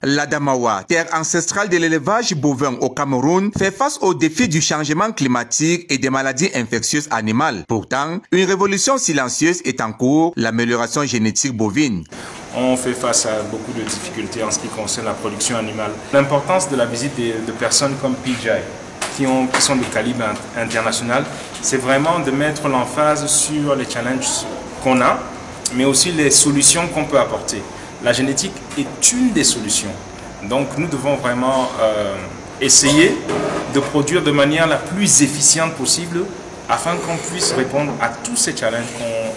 L'Adamawa, terre ancestrale de l'élevage bovin au Cameroun, fait face aux défis du changement climatique et des maladies infectieuses animales. Pourtant, une révolution silencieuse est en cours, l'amélioration génétique bovine. On fait face à beaucoup de difficultés en ce qui concerne la production animale. L'importance de la visite de personnes comme PJ, qui sont de calibre international, c'est vraiment de mettre l'emphase sur les challenges qu'on a, mais aussi les solutions qu'on peut apporter. La génétique est une des solutions. Donc nous devons vraiment essayer de produire de manière la plus efficiente possible afin qu'on puisse répondre à tous ces challenges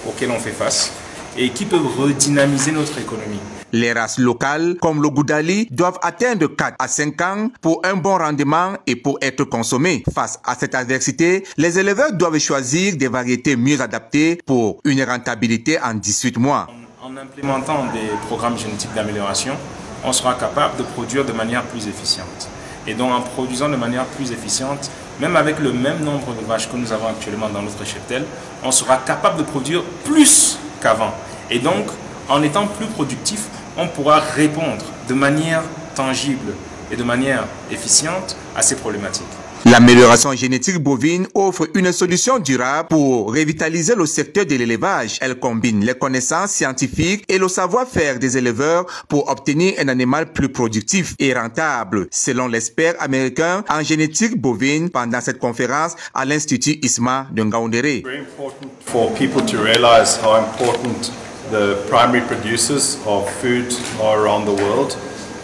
auxquels on fait face et qui peuvent redynamiser notre économie. Les races locales, comme le Goudali, doivent atteindre 4 à 5 ans pour un bon rendement et pour être consommés. Face à cette adversité, les éleveurs doivent choisir des variétés mieux adaptées pour une rentabilité en 18 mois. En implémentant des programmes génétiques d'amélioration, on sera capable de produire de manière plus efficiente. Et donc en produisant de manière plus efficiente, même avec le même nombre de vaches que nous avons actuellement dans notre cheptel, on sera capable de produire plus qu'avant. Et donc, en étant plus productif, on pourra répondre de manière tangible et de manière efficiente à ces problématiques. L'amélioration génétique bovine offre une solution durable pour revitaliser le secteur de l'élevage. Elle combine les connaissances scientifiques et le savoir-faire des éleveurs pour obtenir un animal plus productif et rentable, selon l'expert américain en génétique bovine pendant cette conférence à l'Institut ISMA de Ngaoundéré. Very important for people to realize how important the primary producers of food are around the world.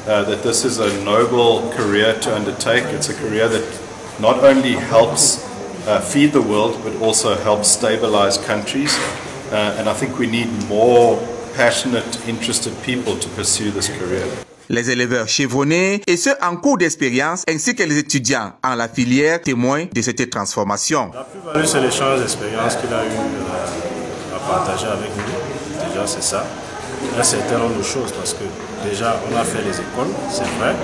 That this is a noble career to undertake. It's a career that not only helps feed the world, but also helps stabilize countries. And I think we need more passionate, interested people to pursue this career. Les éleveurs chevronnés et ceux en cours d'expérience, ainsi que les étudiants en la filière, témoignent de cette transformation. La plus-value, c'est l'échange d'expérience qu'il a eu à partager avec nous. Déjà, c'est ça. Un certain nombre de choses, parce que déjà, on a fait les écoles, c'est vrai.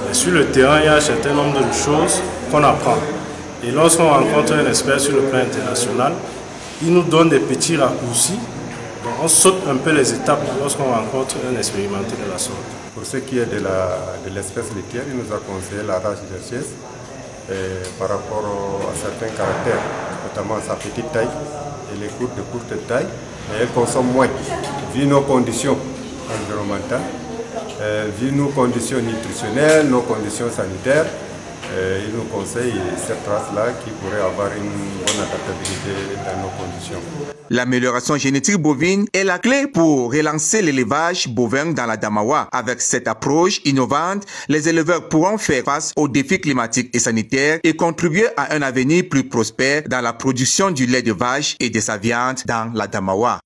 Mais sur le terrain, il y a un certain nombre de choses qu'on apprend. Et lorsqu'on rencontre un expert sur le plan international, il nous donne des petits raccourcis. Donc on saute un peu les étapes lorsqu'on rencontre un expérimenté de la sorte. Pour ce qui est de l'espèce laitière, il nous a conseillé la race Jerseys par rapport à certains caractères, notamment sa petite taille et les courtes de courte taille. Et elle consomme moins, vu nos conditions environnementales, vu nos conditions nutritionnelles, nos conditions sanitaires. Il nous conseille cette race-là qui pourrait avoir une bonne adaptabilité dans nos conditions. L'amélioration génétique bovine est la clé pour relancer l'élevage bovin dans l'Adamawa. Avec cette approche innovante, les éleveurs pourront faire face aux défis climatiques et sanitaires et contribuer à un avenir plus prospère dans la production du lait de vache et de sa viande dans l'Adamawa.